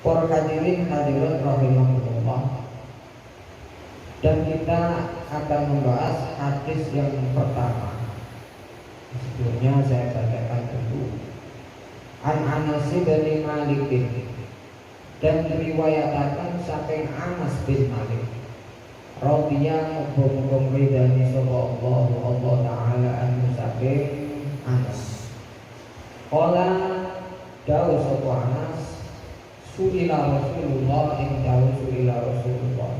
Para hadirin hadirat rahimahumullah, dan kita akan membahas hadis yang pertama. Sebelumnya saya bacakan dulu. An Anas bin Malik, dan diriwayatkan saking Anas bin Malik radhiyallahu anhu ridani sallallahu Allah taala anhu saking Anas. Qala dawu sapa Anas, su'ila Rasulullah ing dawu su'ila Rasulullah.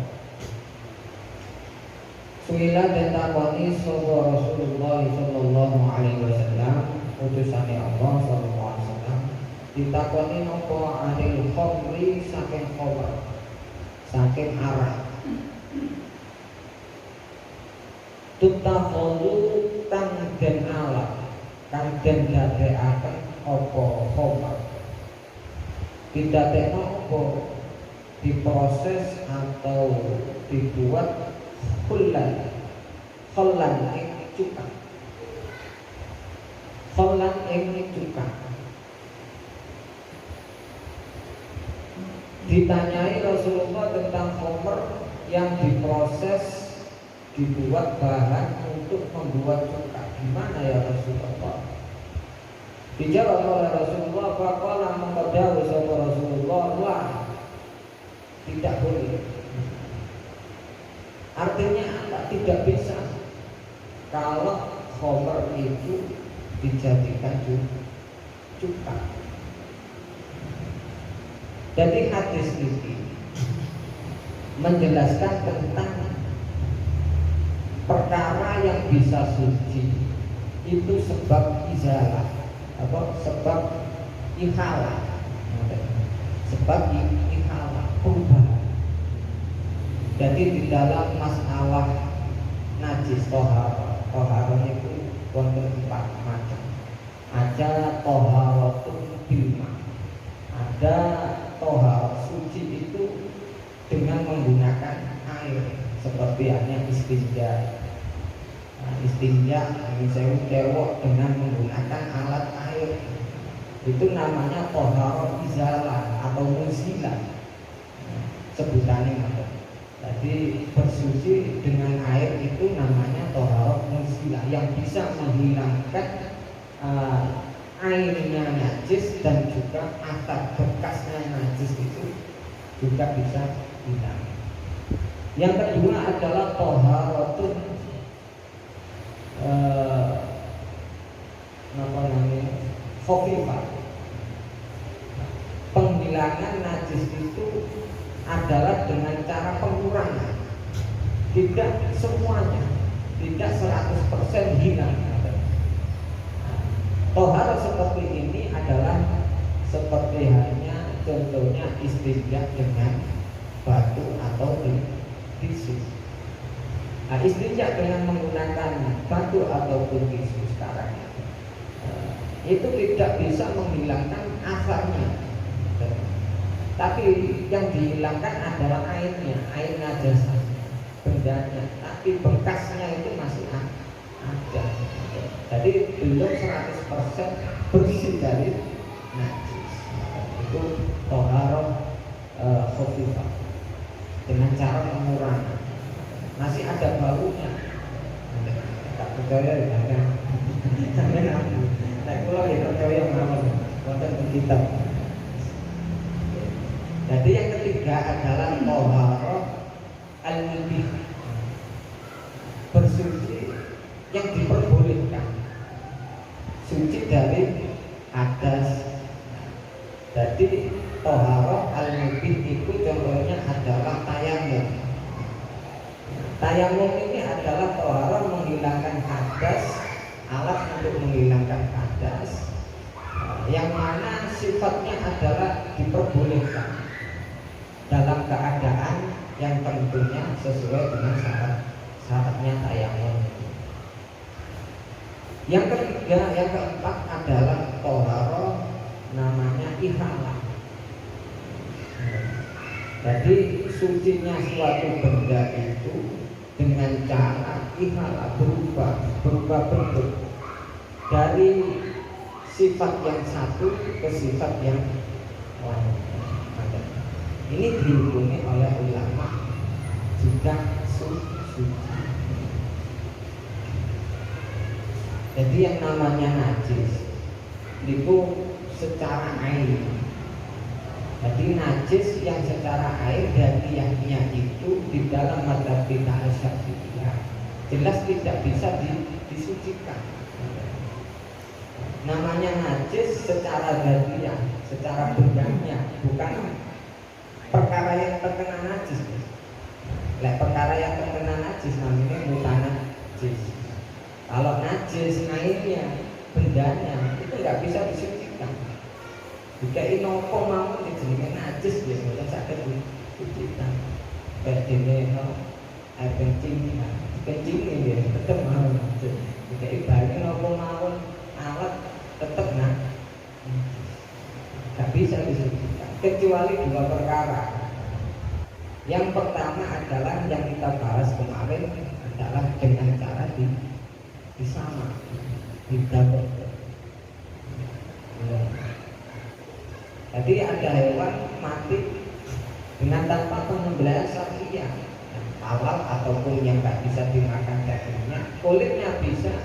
Su'ila dan takoni sapa Rasulullah sallallahu alaihi wasallam, utusane Allah sallallahu alaihi wasallam, ditakoni napa anil khamri saking khamr, saking arak. Tutakhulu kang den alat, kang den dadekaken apa khamr. Didadekno apa, diproses atau dibuat khullan ing cuka. Khullan ing cuka. Ditanyai Rasulullah tentang khamr yang diproses, dibuat bahan untuk membuat cuka. Gimana ya Rasulullah? Dijawab oleh Rasulullah, faqala mengkodawu sapa Rasulullah, wah, tidak boleh. Artinya apa? Tidak bisa kalau khamr itu dijadikan cuka. Jadi hadis ini menjelaskan tentang perkara yang bisa suci itu sebab izalah, sebab ikhalah, sebab ikhalah, perubahan. Jadi di dalam masalah najis toharon itu wonten 4 macam. Ada toharatun bilma, ada tohar suci itu dengan menggunakan air, seperti hanya istinja. Istinja ini saya kewok dengan menggunakan alat air, itu namanya toharat izalah atau muzilah, sebutannya. Jadi bersuci dengan air itu namanya toharat muzilah, yang bisa menghilangkan airnya najis dan juga asap bekasnya najis itu juga bisa hilang. Yang kedua adalah toharatun khafifah. Penghilangan najis itu adalah dengan cara pengurangan, tidak semuanya, tidak 100% hilang. Tohar seperti ini adalah seperti hanya contohnya istinja dengan batu atau tisu. Istinja dengan menggunakan batu ataupun tisu sekarang itu tidak bisa menghilangkan asapnya, tapi yang dihilangkan adalah airnya, air najasnya, bendanya, tapi bekasnya itu masih ada. Jadi belum 100% bersih dari najis. Itu toharoh khafifah dengan cara mengurangi. Masih ada baunya. Tak percaya ya kan? Sampai aku. Nah, kalau ya percaya mawon wonten kitab. Jadi yang ketiga adalah toharoh al-mubih, bersuci yang diperbolehkan, suci dari hadas. Jadi toharoh al-mubih itu contohnya adalah tayamum. Tayamum ini adalah toharoh menghilangkan hadas, alat untuk menghilangkan hadas, yang mana sifatnya adalah diperbolehkan dalam keadaan yang tentunya sesuai dengan syaratnya tayamum. Yang ketiga, yang keempat adalah toharoh namanya ikhalah. Jadi sucinya suatu benda itu dengan cara ikhalah, berubah bentuk dari sifat yang satu ke sifat yang lain. Ini dihukumi oleh ulama juga suci. Jadi yang namanya najis itu secara air. Jadi najis yang secara air dagingnya itu di dalam madzhab kita Asy-Syafi'iyah jelas tidak bisa disucikan. Namanya najis secara dagingnya, secara bendanya, bukan perkara yang terkena najis. Perkara yang terkena najis namanya mutanajis. Kalau najis airnya, bendanya itu nggak bisa disucikan. Jika inopo mau dijenenge najis ya mboten saged disucikan. Kayak dene air kencing, kencing ya tetep mau najis. Jika ibaratnya nopo mawon alat tetep nggak bisa disucikan kecuali dua perkara. Yang pertama adalah yang kita bahas kemarin adalah dengan cara disama, didabur. Jadi ada hewan mati dengan tanpa penyembelihan syariah, halal ataupun yang nggak bisa dimakan dagingnya, kulitnya bisa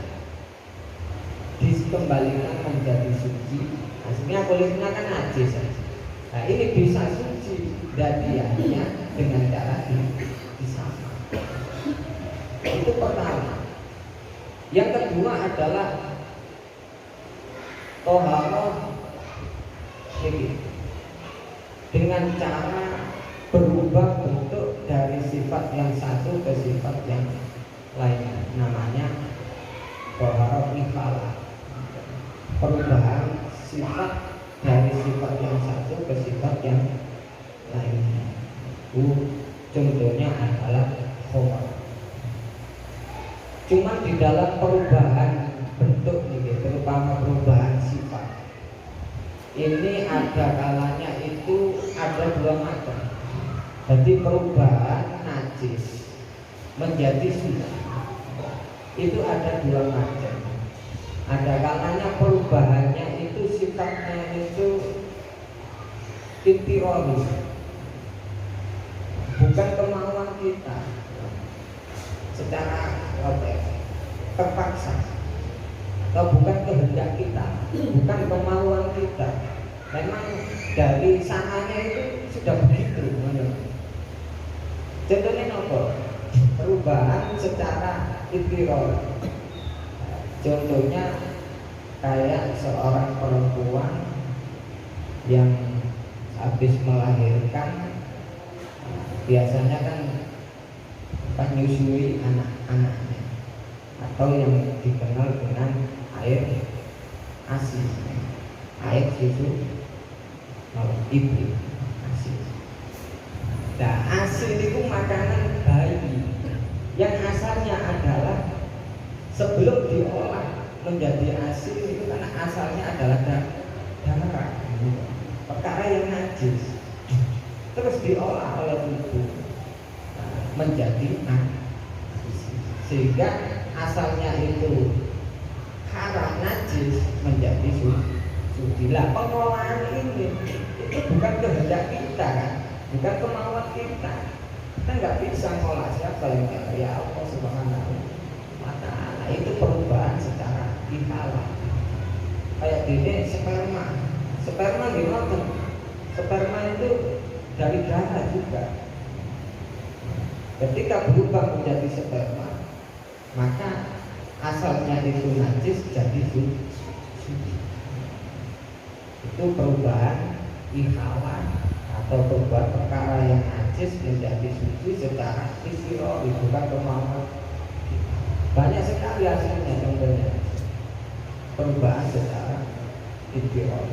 dikembalikan menjadi suci. Aslinya kulitnya kan najis. Nah ini bisa suci dagingnya dengan cara disama. Itu pertama. Yang kedua adalah toharoh dengan cara berubah bentuk dari sifat yang satu ke sifat yang lainnya, namanya toharoh ikhalah, perubahan sifat dari sifat yang satu ke sifat yang lainnya. Contohnya adalah khobar. Cuma di dalam perubahan bentuk ini, terutama perubahan sifat, ini ada kalanya itu ada dua macam. Jadi perubahan najis menjadi suci itu ada dua macam. Ada kalanya perubahannya itu sifatnya itu intirori, bukan kemauan kita secara terpaksa, atau bukan kehendak kita, bukan kemauan kita. Memang dari sananya itu sudah begitu. Contohnya nopo? Perubahan secara intiror. Contohnya kayak seorang perempuan yang habis melahirkan, biasanya kan menyusui anak-anaknya, atau yang dikenal dengan air ASI, air susu ibu ASI. Nah, ASI itu makanan bayi yang asalnya adalah sebelum diolah menjadi ASI itu karena asalnya adalah darah, perkara yang najis, terus diolah oleh ibu menjadi ASI, sehingga asalnya itu haram najis menjadi suci. Lah pengolahan ini itu bukan kehendak kita kan, bukan kemauan kita. Kita nggak bisa ngolah, siapa yang ya Allah Subhanahu wa ta'ala. Itu perubahan secara ikhalah. Kayak gini sperma gimana? Sperma itu dari darah juga. Ketika berubah menjadi sperma, maka asalnya itu najis jadi suci. Itu perubahan ikhalah atau perubahan perkara yang najis menjadi suci secara fisikal, bukan kemauan. Banyak sekali hasilnya, contohnya perubahan secara fisikal.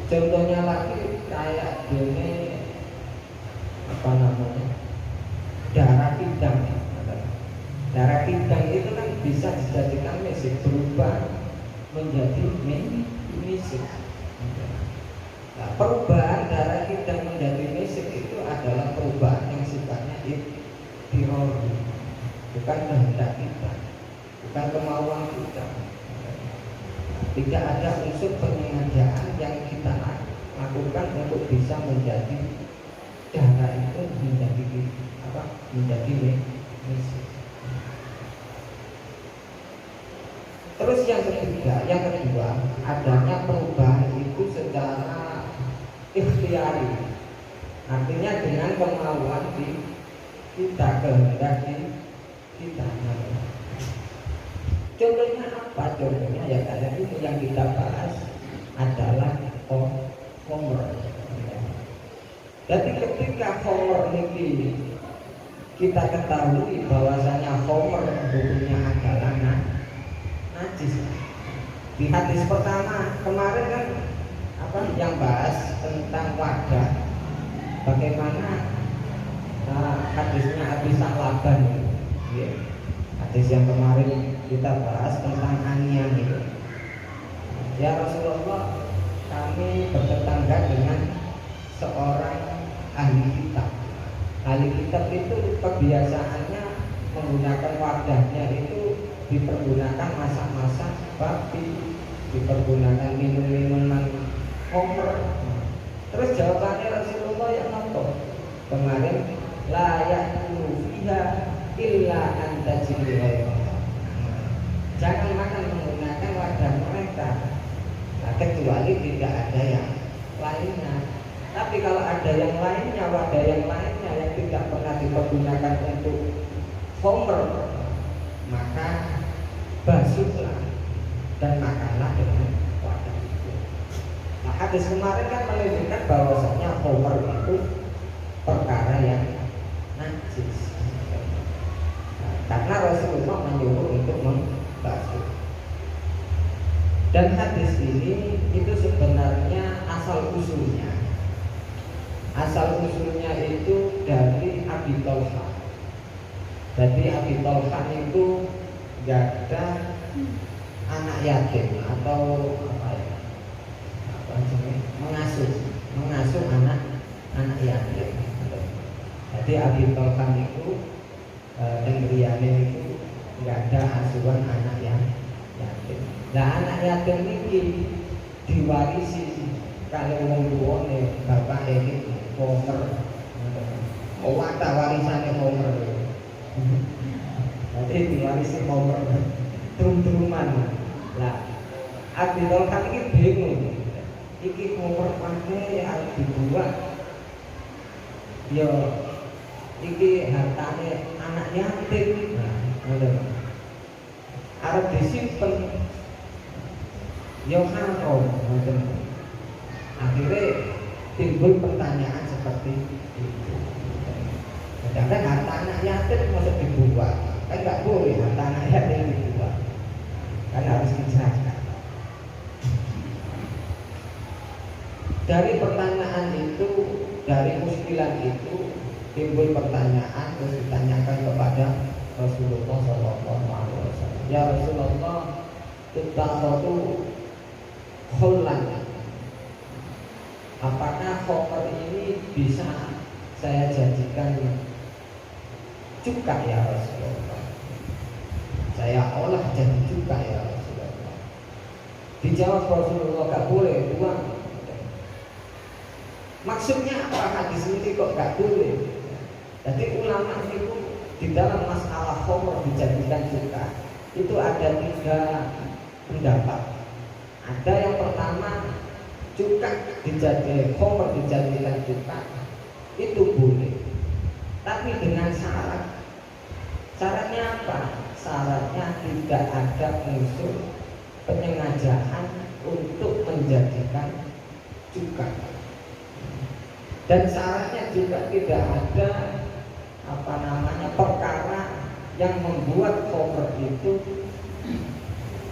Contohnya lagi kayak ini apa namanya, darah pidang. Darah pidang itu kan bisa dijadikan mesik, berubah menjadi mesik. Nah, perubahan darah pidang menjadi mesik itu adalah perubahan yang sifatnya intirori, bukan kehendak kita, bukan kemauan kita. Tidak ada unsur penyengajaan yang kita lakukan untuk bisa menjadi darah itu menjadi apa? Menjadi misi. Terus yang kedua adanya perubahan itu secara ikhtiari, artinya dengan kemauan kita, kehendak kita. Contohnya apa? Contohnya ya kayak ini yang kita bahas adalah homer. Jadi ketika homer ini kita ketahui bahwasanya homer hukumnya adalah najis. Di hadis pertama kemarin kan apa yang bahas tentang wadah, bagaimana hadisnya Abi Sa'laban ya. Hadis yang kemarin kita bahas tentang anian itu. Ya Rasulullah, kami bertetangga dengan seorang ahli kitab. Ahli kitab itu kebiasaannya menggunakan wadahnya itu dipergunakan masak-masak babi, dipergunakan minum-minuman homer. Terus jawabannya Rasulullah yang apa? Kemarin la ya'kulu fiha illa an tajidu ghairaha. Jangan makan menggunakan wadah mereka, kecuali tidak ada yang lainnya. Tapi kalau ada yang lainnya, wadah yang lainnya yang tidak pernah dipergunakan untuk homer, maka basuhlah dan makanlah dengan wadah itu. Nah, hadis kemarin kan menunjukkan bahwasanya homer itu perkara yang najis. Karena Rasulullah menyuruh untuk membasuh. Dan hadis ini itu sebenarnya asal usulnya itu dari Abi Thalha. Jadi Abi Thalha itu gak ada anak yatim atau mengasuh anak yatim. Jadi Abi Thalha itu Tenggriane itu nggak ada asuhan anak yang yatim. Nah anak yatim ini diwarisi kalau wong tuane bapak ini homer, wadah warisannya homer. Jadi diwarisi homer trum-truman. Lah Abi Thalha ini bingung. Iki homer pakai harus dibuat. Yo iki hartane anak yatim, harus disimpen, yo haram. Akhirnya timbul pertanyaan seperti itu. Sedangkan harta anak yatim masuk dibuat, kan nggak boleh harta anak yatim dibuat, kan harus dijaga. Dari pertanyaan itu, dari muskilan itu timbul pertanyaan, terus ditanyakan kepada Rasulullah SAW. Ya Rasulullah, kita satu khullan, apakah homer ini bisa saya jadikan cuka ya Rasulullah? Saya olah jadi cuka ya Rasulullah. Dijawab Rasulullah, gak boleh buang. Maksudnya apa hadis ini kok gak boleh? Jadi ulama itu di dalam masalah homer dijadikan cuka itu ada 3 pendapat. Ada yang pertama, cuka homer dijadikan cuka itu boleh, tapi dengan syarat. Syaratnya apa? Syaratnya tidak ada unsur penyengajaan untuk menjadikan cuka. Dan syaratnya juga tidak ada perkara yang membuat homer itu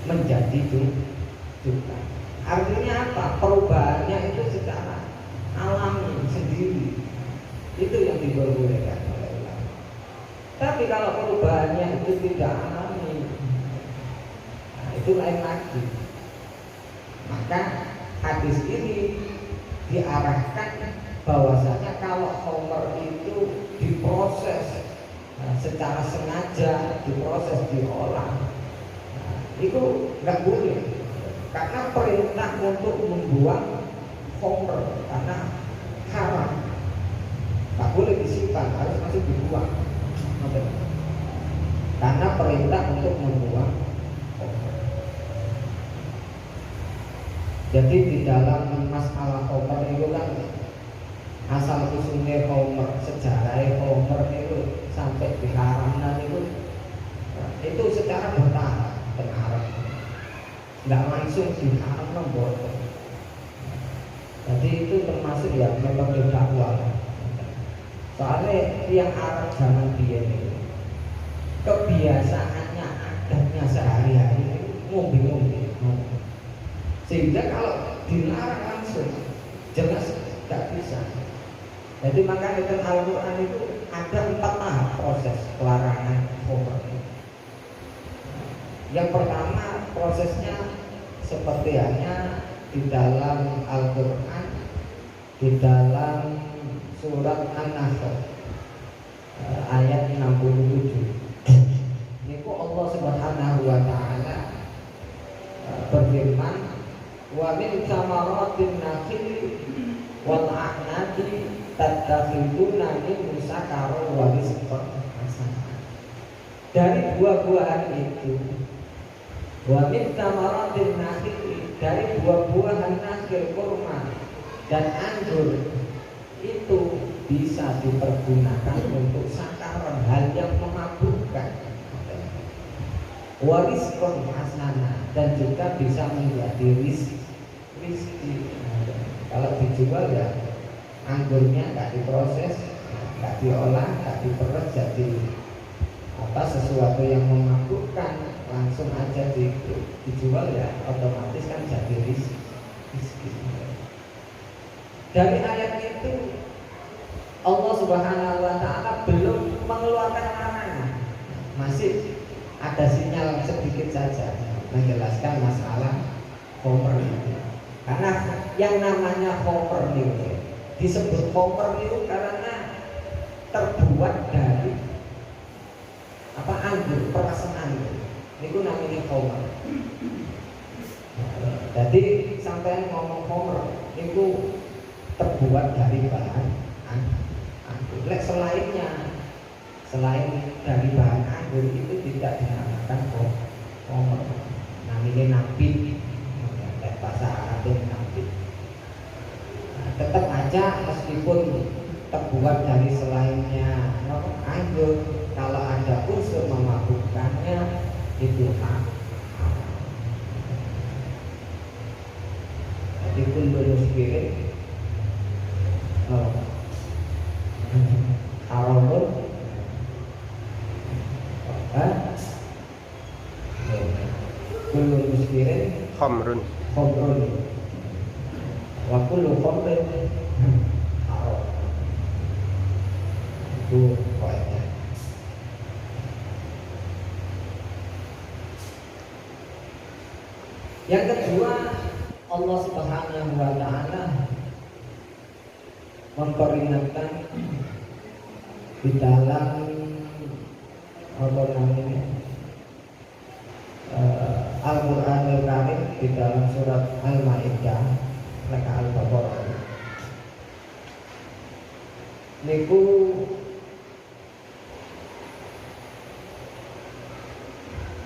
menjadi cuka. Artinya apa? Perubahannya itu secara alami sendiri. Itu yang diperbolehkan oleh ulama. Tapi kalau perubahannya itu tidak alami, nah itu lain lagi. Maka hadis ini diarahkan bahwasanya kalau homer itu diproses secara sengaja, diproses, diolah, itu nggak boleh. Karena perintah untuk membuang homer karena haram, tak boleh disimpan, harus masih dibuang. Karena perintah untuk membuang homer. Jadi di dalam masalah homer itu kan asal usulnya homer, sejarah homer itu sampai diharamkan itu secara bertahap berharap, nggak langsung diharamkan bodoh. Jadi itu termasuk ya metode dakwah. Soalnya yang Arab zaman dia itu kebiasaannya, adatnya sehari-hari ngombe-ngombe, sehingga kalau dilarang langsung jelas nggak bisa. Jadi maka dalam Al-Quran itu ada 4 tahap proses pelarangan homer. Yang pertama prosesnya seperti hanya di dalam Al-Quran, di dalam surat An-Nahl ayat 67. Niku Allah Subhanahu wa taala berfirman, wa min samaratin nakhil wal a'nadi tattakhiduna min sakara wa rizqan hasanah. Dari buah-buahan itu, wa min samaratin nakhil, dari buah-buahan nakhil, kurma dan anggur itu bisa dipergunakan untuk sakaran, hal yang memabukkan, warisqan hasanah, dan juga bisa menjadi rizki. Kalau dijual ya anggurnya nggak diproses, nggak diolah, nggak diperes jadi sesuatu yang memabukkan, langsung aja dijual ya otomatis kan jadi rizki. Dari ayat itu Allah Subhanahu wa taala belum mengeluarkan larangan, masih ada sinyal sedikit saja menjelaskan masalah homer itu. Karena yang namanya homer itu disebut homer itu karena terbuat dari anggur, perasan anggur. Itu namanya homer. Jadi sampai ngomong homer itu terbuat dari bahan anggur. Selain dari bahan anggur itu tidak dinamakan homer. Namanya nabi, bahasa Arabnya nabi. Tetap aja meskipun terbuat dari selainnya anggur, kalau ada unsur memabukkannya itu haram. Jadi kullu muskirin haramun kullu muskirin khamrun wa kullu khamrin haram. Itu poinnya. Yang kedua, Allah Subhanahu wa taala memperingatkan di dalam Al-Qur'anul Karim di dalam surat Al-Maidah ayat Al-Baqarah. Niku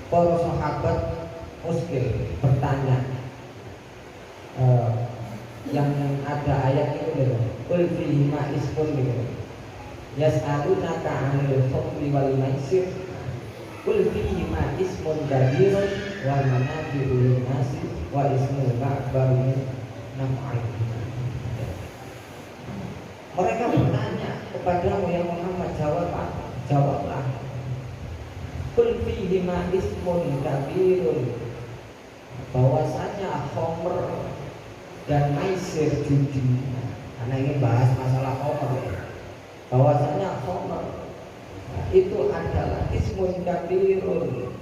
para sahabat muskil bertanya, yang ada ayat itu qul fihi ma ismun gitu, yas'alunaka 'anil khamri wal maisir qul fihi ma ismun kabirun wa manafi'u lin-nasi wa ismuhu akbaru min naf'ihi. Mereka bertanya kepadamu ya Muhammad, jawablah qul fihi ma ismun kabirun, bahwasanya khamr dan maisir judi, karena ini bahas masalah khamr, bahwasanya khamr itu adalah ismun kabirun,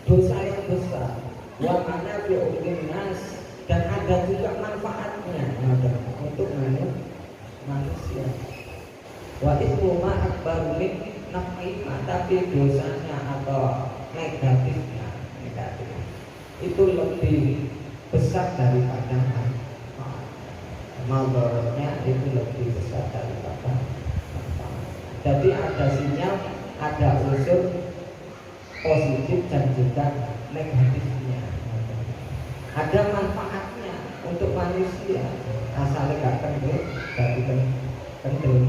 dosa yang besar, wa manafi'u lin-nas, dan ada juga manfaatnya untuk manusia, wa ismu ma akbaru min naf'ihi, tapi dosanya atau negatifnya itu lebih besar daripada manfaat. Madorotnya itu lebih besar daripada manfaat. Jadi ada sinyal, ada unsur positif dan juga negatifnya. Ada manfaatnya untuk manusia, asalnya gak kendor, tapi kendor.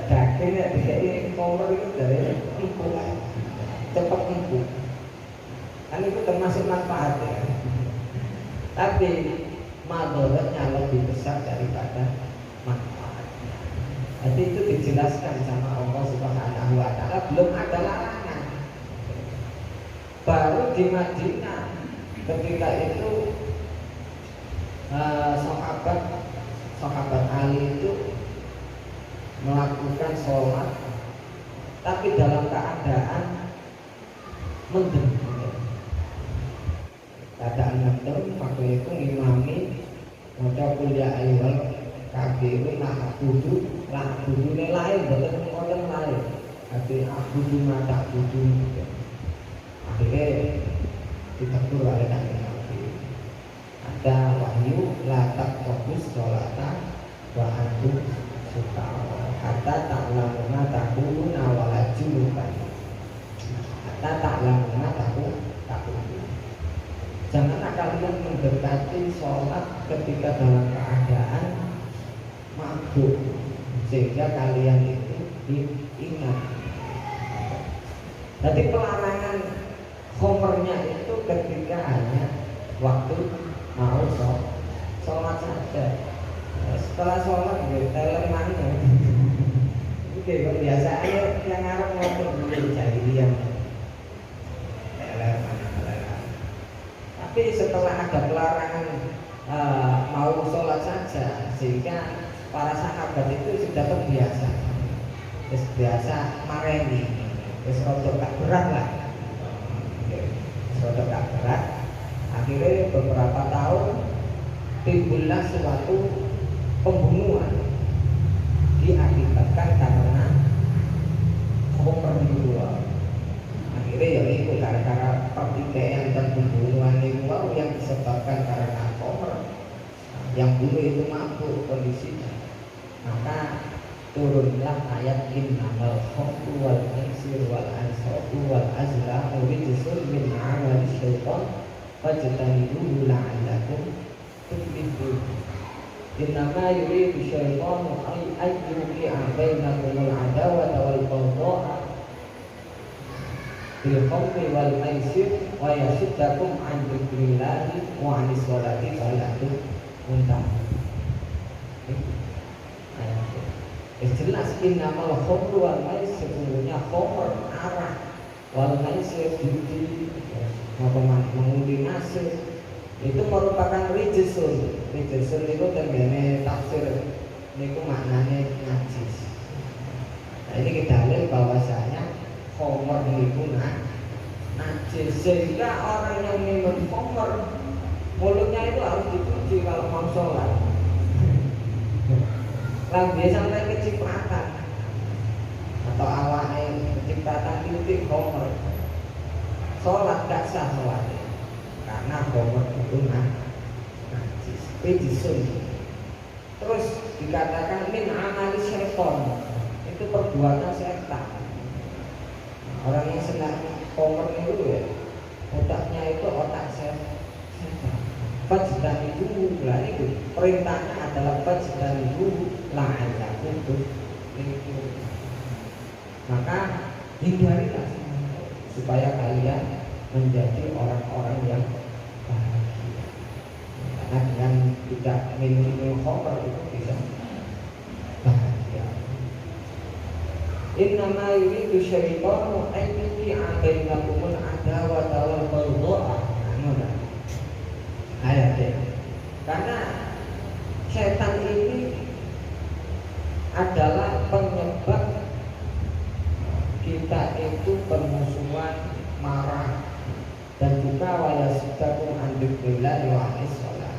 Daging ya ini kompor itu dari empuk, cepat empuk. Kan itu termasuk manfaatnya. Tapi madorotnya lebih besar daripada manfaatnya. Jadi itu dijelaskan sama Allah Subhanahu wa Ta'ala, belum ada larangan. Baru di Madinah ketika itu sahabat Ali itu melakukan sholat, tapi dalam keadaan mendem. Keadaan mendem, waktu itu ngimami maca kuliah ayyuhal kafirun la abudu lain, betul ngoten lain. Ati abudu mata abudu. Akhirnya ditegur oleh Nabi. Ada wahyu la taqrabus sholata wa antum sukara hatta ta'lamuna taquluna wa la junuban. Hatta ta'lamuna taquluna. Janganlah kalian mendekati sholat ketika dalam keadaan mabuk, sehingga kalian itu diingat. Jadi pelarangan khomernya itu ketika hanya waktu mau sholat saja. Setelah sholat teler mana? Oke, kebiasaannya yang Arab ngotot dulu jahiliyah. Teler mana? Tapi setelah ada pelarangan mau sholat saja, sehingga para sahabat itu sudah terbiasa, biasa mareni, rodok gak berat lah, rodok gak berat. Akhirnya beberapa tahun timbullah suatu pembunuhan diakibatkan karena komerdua. Akhirnya ya itu gara-gara pertikaian dan pembunuhan itu yang disebabkan karena komer. Yang bunuh itu mabuk kondisinya. Maka turunlah ayat innamal khamru wal maisir wal ansabu wal azlamu rijsun min amali syaitan fajtanibuhu la'allakum tuflihun. Innama yuridu syaitanu ay yuqi'a bainakumul adawata wal baghdha'a bil khamri wal maisir wa yasuddakum an dzikrillahi wa anis sholati falakum muntah. Jelas innamal khamru wal maisir, sesungguhnya khamr arak wal maisir judi mengundi nasir itu merupakan rijsun. Rijsun itu tenggene tafsir niku maknanya najis. Nah ini dalil bahwasanya khamr niku najis, sehingga orang yang minum khamr mulutnya itu harus dicuci kalau mau sholat. Lambe sampai kecipratan atau awalnya kecipratan titik khamr, sholat gak sah sholatnya karena khamr itu najis, rijsun. Terus dikatakan min amali syaitan, itu perbuatan setan. Orang yang senang khamr itu ya otaknya itu otak setan. Fajdan itu lah itu perintahnya adalah fajdan itu la'allakum tuflihun. Maka hindarilah supaya kalian menjadi orang-orang yang bahagia. Karena dengan tidak minum khamr itu bisa bahagia. Innama yuridu syaitanu an yuqi'a bainakumul adawata wal baghdha'a. Ayatnya, karena setan ini adalah penyebab kita itu permusuhan, marah, dan juga wayasitakum andikillah wa anis sholat.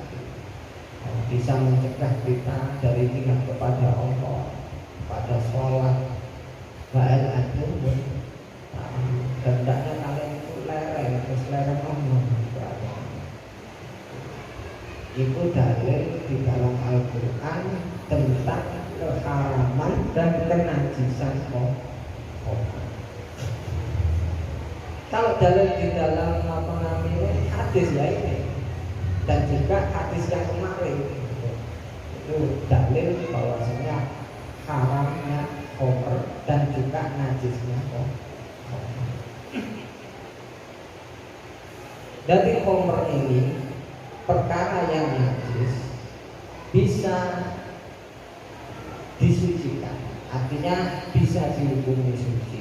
Bisa mencegah kita dari ingat kepada Allah, pada sholat, ba'al adun, dan hendaknya kalian itu lereng, terus lereng Allah. Itu dalil di dalam Al-Quran tentang keharaman dan kenajisan khamr. Kalau dalil di dalam apa namanya hadis ya ini, dan juga hadis yang kemarin itu dalil bahwasanya haramnya khamr dan juga najisnya khamr. Dari khamr ini perkara yang najis bisa disucikan, artinya bisa dihukumi suci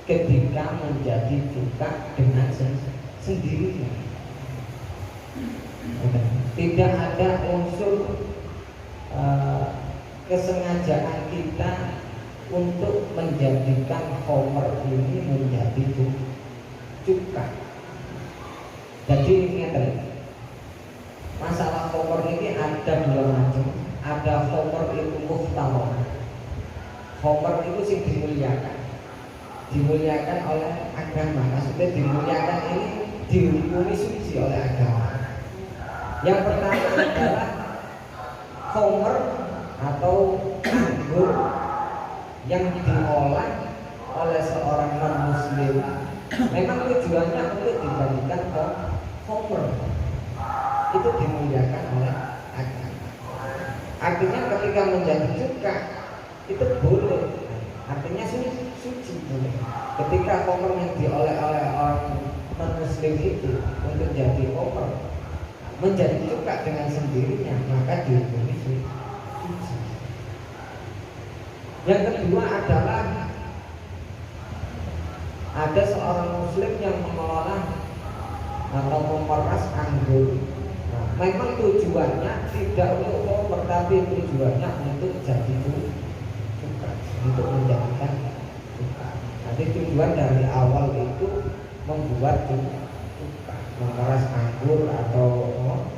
ketika menjadi juga dengan sendirinya. Tidak ada unsur kesengajaan kita untuk menjadikan khamr ini menjadi cuka. Jadi ingat, masalah khamr ini ada dua macam. Ada khamr itu muhtaram. Khamr itu sing dimuliakan oleh agama. Maksudnya dimuliakan ini dihukumi suci oleh agama. Yang pertama adalah khamr atau anggur yang diolah oleh seorang non-muslim. Memang tujuannya untuk dijadikan khamr, itu dimuliakan oleh agama. Artinya ketika menjadi cuka itu boleh, artinya suci boleh. Ketika khamr yang diolah oleh orang non-muslim itu untuk jadi khamr menjadi cuka dengan sendirinya, maka dihukumi suci. Yang kedua adalah ada seorang muslim yang mengelola atau memeras anggur. Nah, memang tujuannya tidak untuk khamr, tapi tujuannya untuk jadi cuka, untuk menjadikan cuka. Nanti tujuan dari awal itu membuat cuka, memeras anggur atau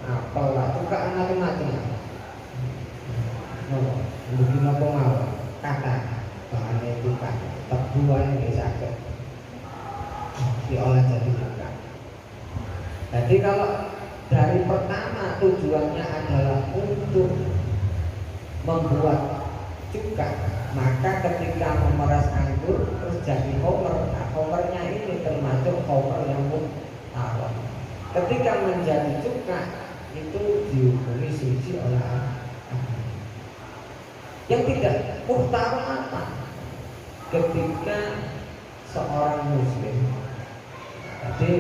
apel lah, cuka macam-macam. Begini apa mau kata bahannya cuka, terbuat bisa diolah jadi cuka. Jadi kalau dari pertama tujuannya adalah untuk membuat cuka, maka ketika memeras anggur terus jadi khamr, nah khamrnya ini termasuk khamr yang muhtaram. Ketika menjadi cuka itu dihukumi suci oleh agama. Yang tidak muhtaram apa? Ketika seorang muslim jadi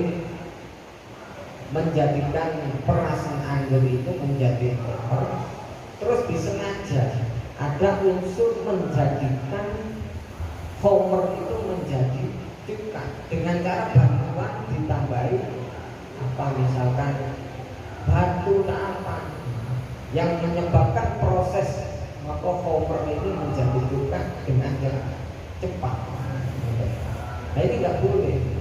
menjadikan perasan anggur itu menjadi khamr, terus disengaja ada unsur menjadikan khamr itu menjadi cuka dengan cara bantuan ditambahi apa, misalkan batu atau apa yang menyebabkan proses maka khamr ini menjadi cuka dengan cepat. Nah ini nggak boleh.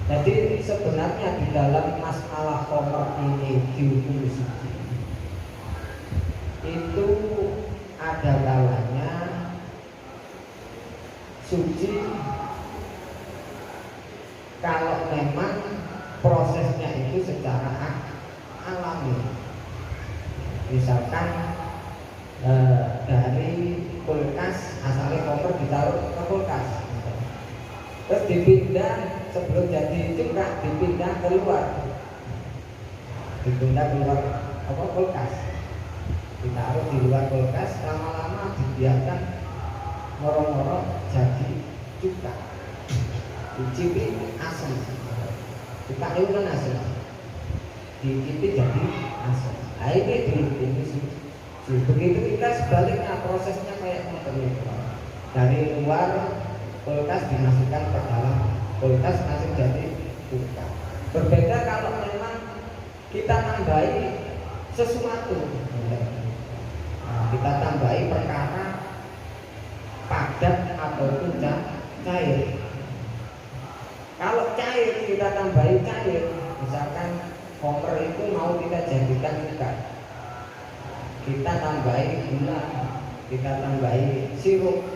Jadi sebenarnya di dalam masalah khamr ini dihukumi suci itu ada kalanya suci kalau memang prosesnya itu secara alami. Misalkan dari kulkas asalnya khamr ditaruh ke kulkas, terus dipindah sebelum jadi cuka, dipindah keluar apa kulkas, ditaruh di luar kulkas, lama-lama dibiarkan moro-moro jadi cuka, dicipi asam, cuka itu kan asam, dicipi jadi asam. Nah ini dihukumi suci. Begitu kita sebaliknya prosesnya kayak motornya, dari luar kulkas dimasukkan ke dalam kulkas masih jadi cuka. Berbeda kalau memang kita tambahi sesuatu, kita tambahi perkara padat ataupun cair. Kalau cair kita tambahi cair, misalkan khamr itu mau kita jadikan cuka, kita tambahi gula, kita tambahi sirup.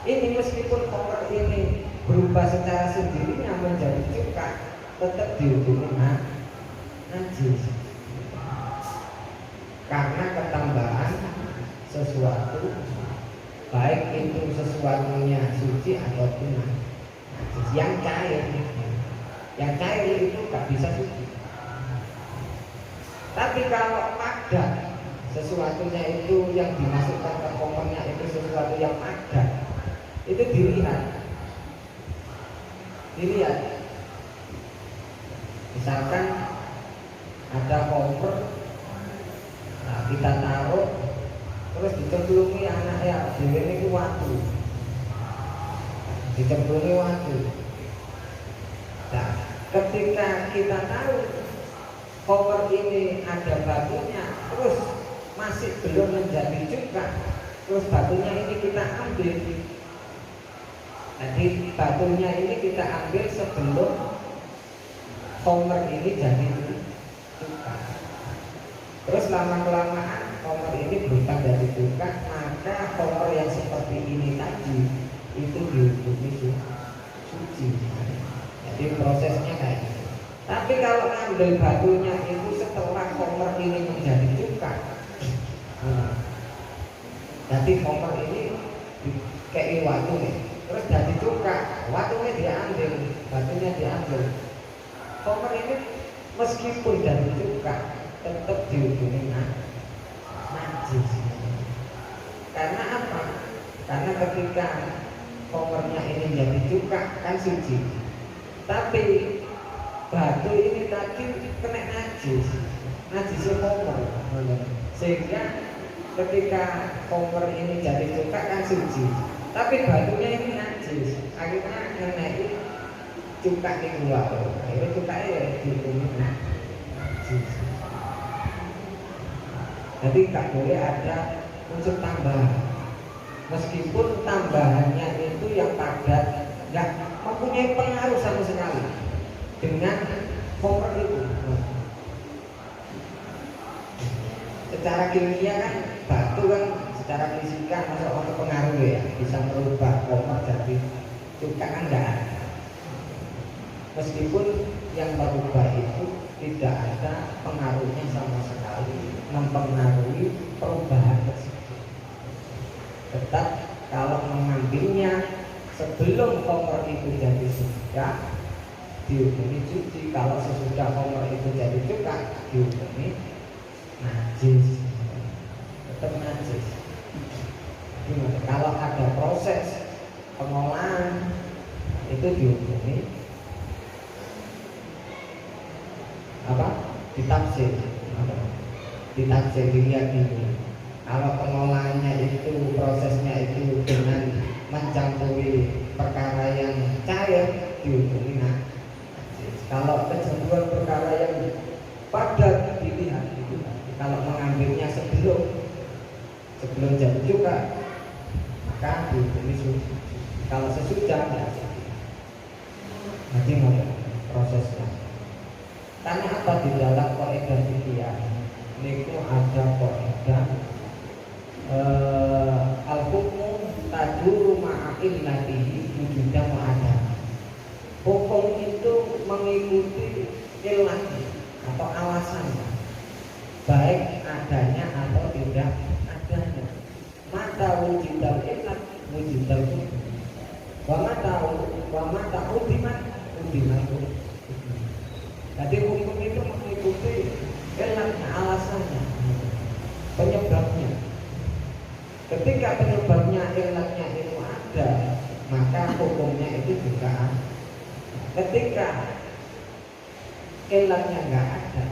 Ini meskipun khamr ini berubah secara sendirinya menjadi cuka, tetap dihukumi najis. karena ketambahan sesuatu, baik itu sesuatunya suci ataupun najis. Yang cair itu gak bisa suci. Tapi kalau padat, sesuatunya itu yang dimasukkan ke kopernya itu sesuatu yang padat, itu dilihat. Misalkan ada koper, nah kita taruh, terus dicemplungi anaknya, ini itu waktu, dicemplungi waktu. Nah, ketika kita tahu koper ini ada batunya, terus masih belum menjadi cuka, terus batunya ini kita ambil. Jadi batunya ini kita ambil sebelum koper ini jadi cuka. Terus lama-kelamaan koper ini berubah jadi cuka, maka koper yang seperti ini tadi itu dihukumi suci. Jadi prosesnya kayak gitu. Tapi kalau ngambil batunya itu setelah koper ini menjadi cuka, jadi koper ini kayak waktu nih, terus jadi cuka, waktunya diambil, batunya diambil. Koper ini meskipun jadi cuka tetap dihukumi najis. Karena apa? Karena ketika kopernya ini jadi cuka kan suci, tapi batu ini tadi kena najisnya koper, sehingga ketika koper ini jadi cuka kan suci, tapi batunya ini najis, akhirnya ngenai cuka di luar, akhirnya cuka ya dihukumi najis. Jadi tak boleh ada unsur tambahan, meskipun tambahannya itu yang padat, nggak mempunyai pengaruh sama sekali dengan koper itu. Secara kimia kan batu kan secara fisika masuk untuk pengaruh ya, bisa merubah koper jadi cuka kan enggak ada. Meskipun yang merubah itu tidak ada pengaruhnya sama sekali, mempengaruhi perubahan tersebut. Tetap kalau mengambilnya sebelum koper itu jadi cuka dihukumi suci, kalau sesudah koper itu jadi cuka dihukumi najis, tetap najis. Kalau ada proses pengolahan itu dihukumi ditafsir dilihat ini. Kalau pengolahannya itu prosesnya itu dengan mencampuri perkara yang cair dihukumi najis. Kalau kecampuran perkara yang padat dilihat itu. Kalau mengambilnya sebelum jadi cuka maka dihukumi suci. Kalau sesudah ya nanti prosesnya. Karena apa di dalam kaidah fikih niku ada kaidah al-hukmu taduru ma'a illatihi wujudan wa adam. Hukum itu mengikuti ilahnya atau alasannya, baik adanya atau tidak adanya. Mata wujudal ilah wujudal hukum. Wa mata udiman hukum. Jadi hukum itu mengikuti ilahnya, alasannya, penyebabnya. Ketika penyebabnya ilahnya itu ada, maka hukumnya itu juga ada. Ketika ilahnya nggak ada,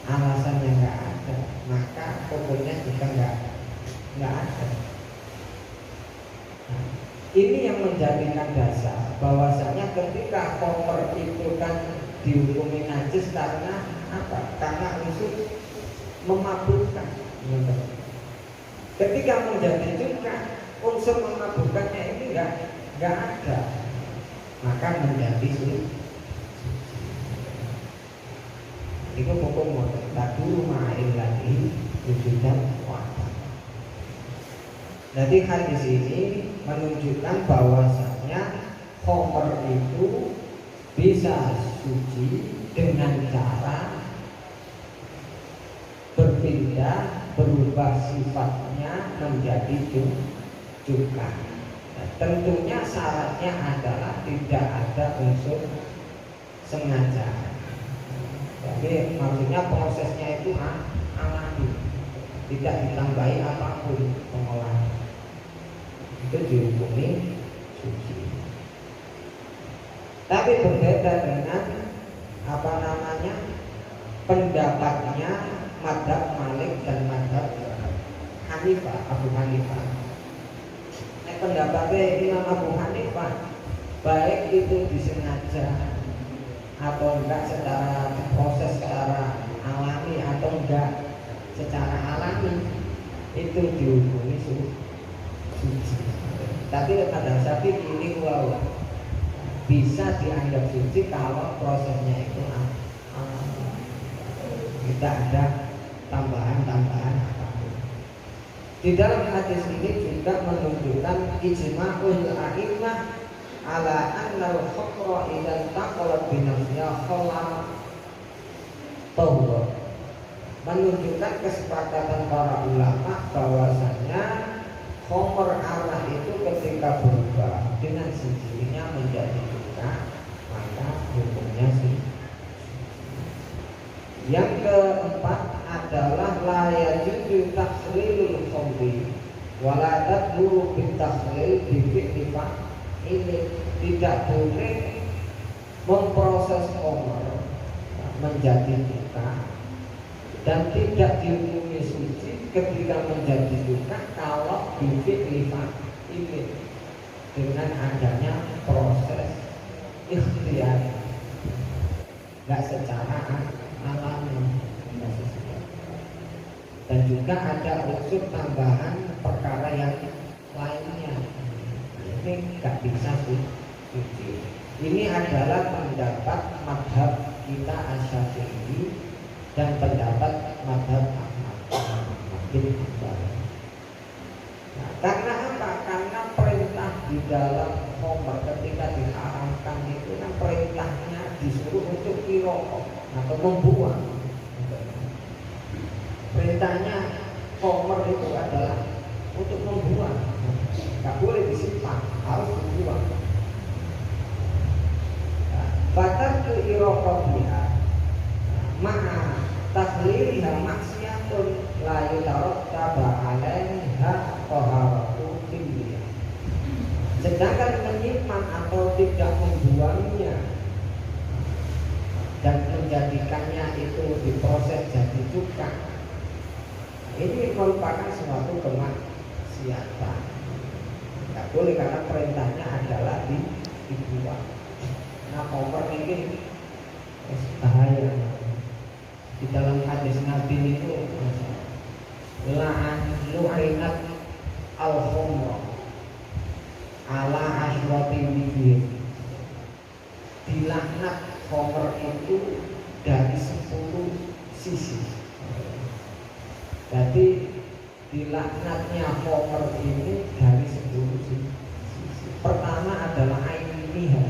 alasannya nggak ada, maka hukumnya juga nggak ada. Nah, ini yang menjadikan dasar bahwasanya ketika koper itu kan dihukumi najis karena apa? Karena unsur memabukkan. Ketika menjadi cuka, unsur memabukkannya ini nggak ada, maka menjadi suci. Itu hukum taduru ma'a illatihi wujudan wa adam. Jadi hadis ini menunjukkan bahwasanya khamr itu bisa suci dengan cara berubah sifatnya menjadi cuka. Nah, tentunya syaratnya adalah tidak ada unsur sengaja. Jadi maksudnya prosesnya itu alami, tidak ditambahi apapun pengolahan. Itu dihukumi suci. Tapi berbeda dengan pendapatnya Madzhab Malik dan Madzhab Hanifah, Abu Hanifah. Pendapatnya Imam Abu Hanifah, baik itu disengaja atau enggak secara proses secara alami atau enggak secara alami, itu dihukumi suci. Tapi pada Syafi'i ini bisa dianggap suci kalau prosesnya itu tidak ada tambahan apapun. Di dalam hadis ini juga menunjukkan ijma'ul a'immah ala anna al-khamra idza taqalat bi nafsiha khala tahur. Menunjukkan kesepakatan para ulama bahwasanya khamr arah itu ketika berubah dengan sendirinya menjadi cuka, maka hukumnya sih. Yang keempat adalah la yajuzu takhlilul khamri wa la tadburu bit takhlil bi fi'li ini. Tidak boleh memproses khamr menjadi cuka dan tidak dihukumi suci ketika menjadi cuka kalau bi fi'li ini dengan adanya proses ikhtiar, nggak secara alami. Dan juga ada unsur tambahan perkara yang lainnya. Ini nggak bisa suci. Ini adalah pendapat mazhab kita Asy-Syafi'i dan pendapat mazhab Ahmad bin Hanbal. Nah, karena apa? Karena perintah di dalam khamr ketika diharamkan itu kan perintahnya disuruh untuk iraqah atau membuang. Perintahnya khamr itu adalah untuk membuang, nggak boleh disimpan, harus dibuang. Batal ke iraqahnya ma'a tahliliha maksiyatun la yutarattaba 'alaiha taharatu fi'liyah. Sedangkan menyimpan atau tidak membuangnya dan menjadikannya itu diproses jadi cuka, ini merupakan suatu kemaksiatan. Tidak boleh karena perintahnya adalah dibuang. Nah, khamr ini bahaya. Di dalam hadis Nabi itu lu'inat al-khamr ala asyrati wujud. Dilaknat khamr itu dari 10 sisi. Jadi dilaknatnya khamr ini dari 10 sisi. Pertama adalah ainihah,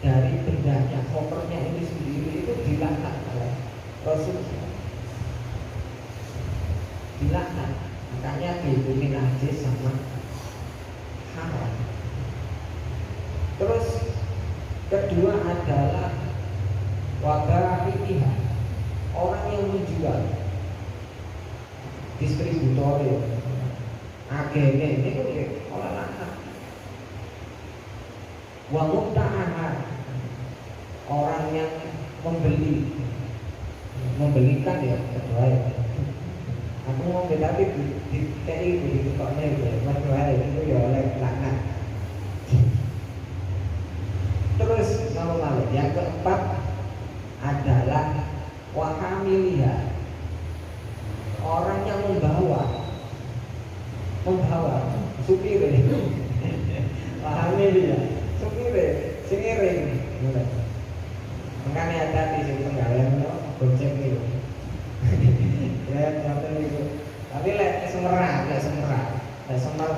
dari bendanya, khamrnya ini sendiri itu dilaknat oleh Rasulullah. Dilaknat, makanya dihukumi najis sama haram. Terus kedua adalah waba'iha, orang yang menjual, distributor ya, agen ini kan ya orang laknat. Wa mubta'aha, orang yang membelikan ya, kedua ya. Aku mau tapi di TI di tukangnya itu, kedua itu ya oleh laknat. Terus lalu yang keempat adalah wahamiliha, orang yang membawa supir. Wahamiliha, supir, singiring. Makanya ada di sini penggawean gojek itu. Ya, sampai itu. Tapi semerah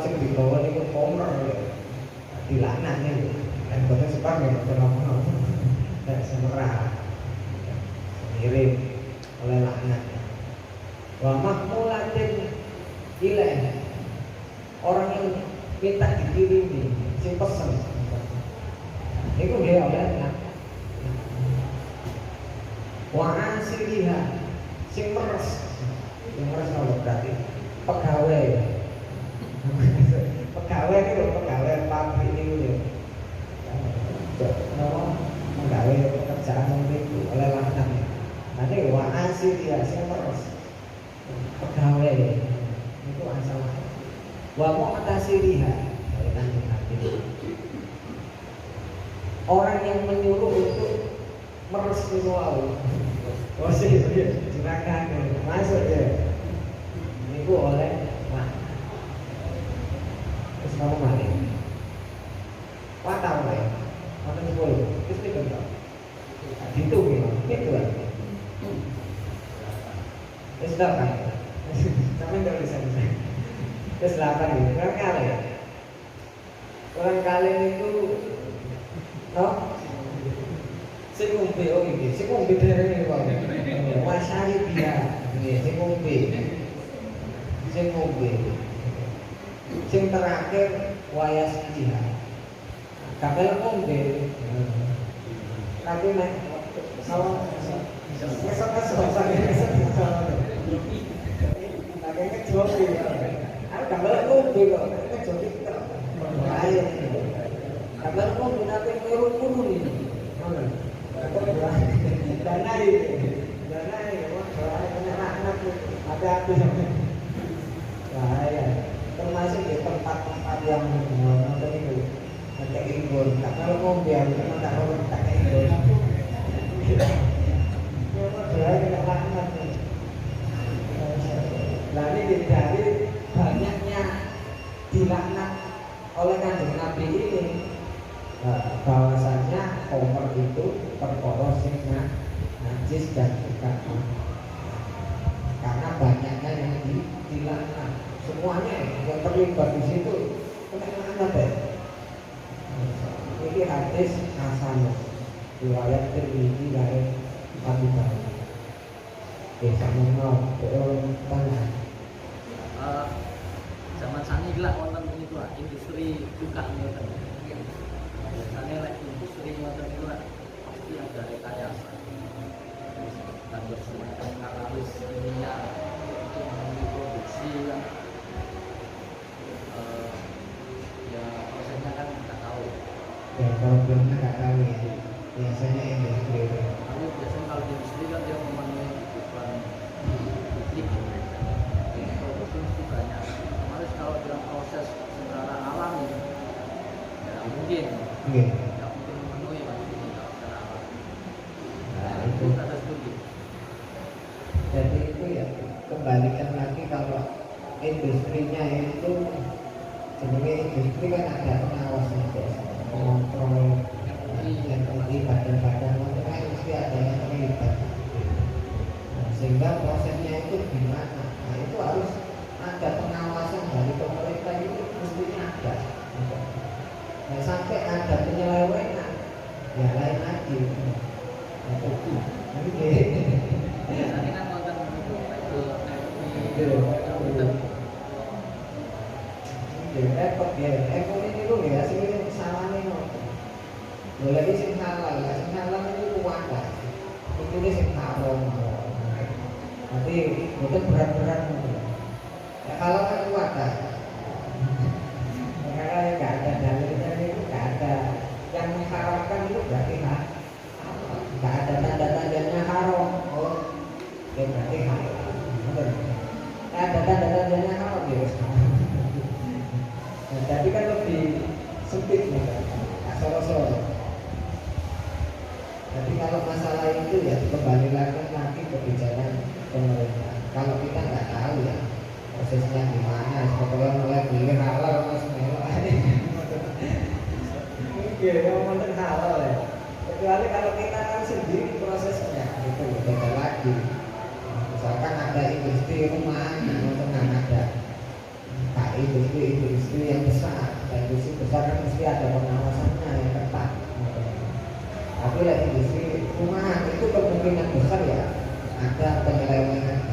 sing dibawa niku komer dilaknat niku. Dan boten separ nggih boten apa-apa. Semerah. Mirip oleh laknat. Wa mahmulatin ilaih, orang yang minta dikirimi, si pesen itu dia oleh nak. Wa asiriha, si meres, yang meres kalau berarti pegawai pegawai itu loh, pegawai pabrik itu loh, pegawai pekerjaan itu oleh lanang. Nanti wa asiriha, si meres pegawai itu asal wa mu'tasiriha, orang yang menyuruh itu meres visual. Oh sih, silakan masuk ya. Ini oleh mak. Terus kamu balik. Wah tahu ya, mana sepuluh, terus itu kan? Itu gimana? Itu kan? Terus kan? Sampai nggak bisa. Terus 8 gitu, kurang kali ya. Kurang kali itu, oh, si ngombe oh ini, si ngombe dari ini kok. Wasari dia, si ngombe, si terakhir wayas dia. Kabel ngombe, tapi nak kalau kayaknya joki ya. Aku gambar ngombe kok, kayaknya joki kok. Bahaya. Gambar ngombe tapi turun ini. Mana? Danai, wah bahaya punya anak tuh. Hati-hati. Bahaya. Termasuk di tempat-tempat yang nonton itu. Ada imbon. Kalau ngombe aku memang tak mau tak imbon. Bahaya punya anak nih. Nah ini dari banyaknya dilaknat oleh Kanjeng Nabi ini, bahwasanya komer itu perkara sing najis dan juga karena banyaknya yang dilaknat, semuanya yang terlibat di situ kena laknat ya. Ini hadis hasan riwayat Tirmidzi dari Abu Dawud. Sama mau tanya. Zaman sani gila wonten niku industri buka ngoten. Biasane lek industri ngoten niku pasti ada rekayasa. Tambah semacam katalis minyak untuk memproduksi kan. Ya prosesnya kan nggak tahu. Ya problemnya nggak tahu ya. Biasanya industri. Tapi biasanya kalau industri kan dia memenuhi kebutuhan publik. Itu banyak. Kemarin kalau dalam proses secara alami, ya mungkin, tidak mungkin memenuhi maksudnya kalau secara alami. Nah itu kata studi. Jadi itu ya kembalikan lagi kalau industrinya itu sebenarnya industri kan ada pengawasnya, pengontrol yang terlibat badan-badan itu kan mesti ada yang terlibat. Sehingga prosesnya itu gimana? Nah itu harus ada pengawasan dari pemerintah itu mestinya ada. Nah, sampai ada penyelewengan, ya lain lagi. Biasanya kan konten itu repot ya. Ini dulu ya, sini kesalahan ini. Boleh ini sing halal, sing halal itu wadah. Itu dia sing haram. Nanti itu berat-berat. Ya kalau kan wadah. Karena nggak ada dalilnya itu nggak ada yang mengharamkan itu berarti nggak ada tanda-tandanya haram. Oh, ya berarti halal. Ada tanda-tandanya haram ya. Nah, tapi kan lebih sempit nih kan, asal-asal. Jadi kalau masalah itu ya kembali lagi kebijakan pemerintah. Kalau kita nggak tahu ya prosesnya gimana, sebetulnya mulai beli halal mas melok. Iya, ngomong halal ya. Kecuali kalau kita kan sendiri prosesnya itu beda lagi. Misalkan ada industri rumah, tenang ada. Nah, industri yang besar, industri besar kan mesti ada pengawasannya yang ketat. Tapi lagi industri rumahan itu kemungkinan besar ya ada penyelewengan.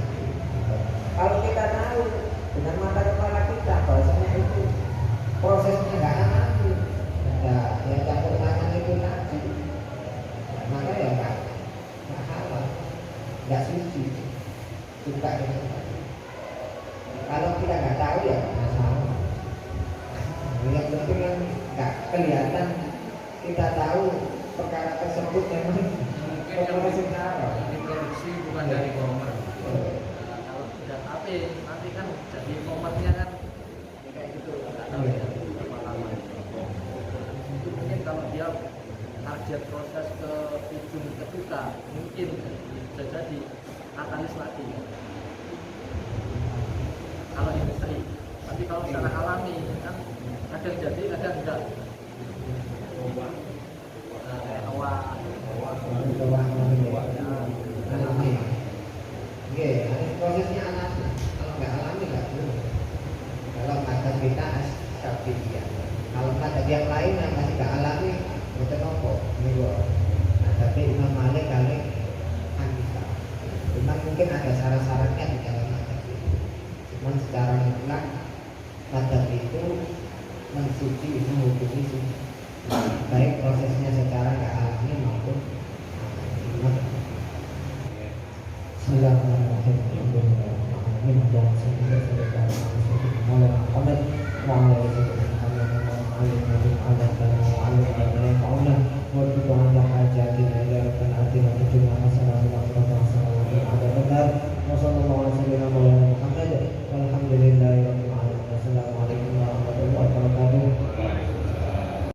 suka dengan tadi. Kalau kita nggak tahu ya nggak masalah. Yang penting kan nggak kelihatan kita tahu perkara tersebut memang Mungkin yang profesional. diproduksi bukan dari Homer. Nah, kalau sudah tapi nanti kan jadi Homernya kan kayak gitu, nggak tahu ya berapa lama. Itu mungkin kalau dia target proses ke ujung ketuka mungkin bisa jadi katalis lagi kalau industri. Tapi kalau secara alami kan kadang jadi kadang enggak. Kayak awal Alami. Oke, prosesnya alami. Kalau nggak alami nggak boleh. Kalau kata kita asabiyah. Kalau kata yang lain yang masih nggak alami, itu nopo. Nah, tapi Imam Malik kali Hanifah. Cuma mungkin ada syarat-syaratnya di dalam madhab itu. Cuman secara mutlak madhab itu mensuci, menghukumi suci. Baik prosesnya secara nggak alami maupun alami. Bismillahirrahmanirrahim.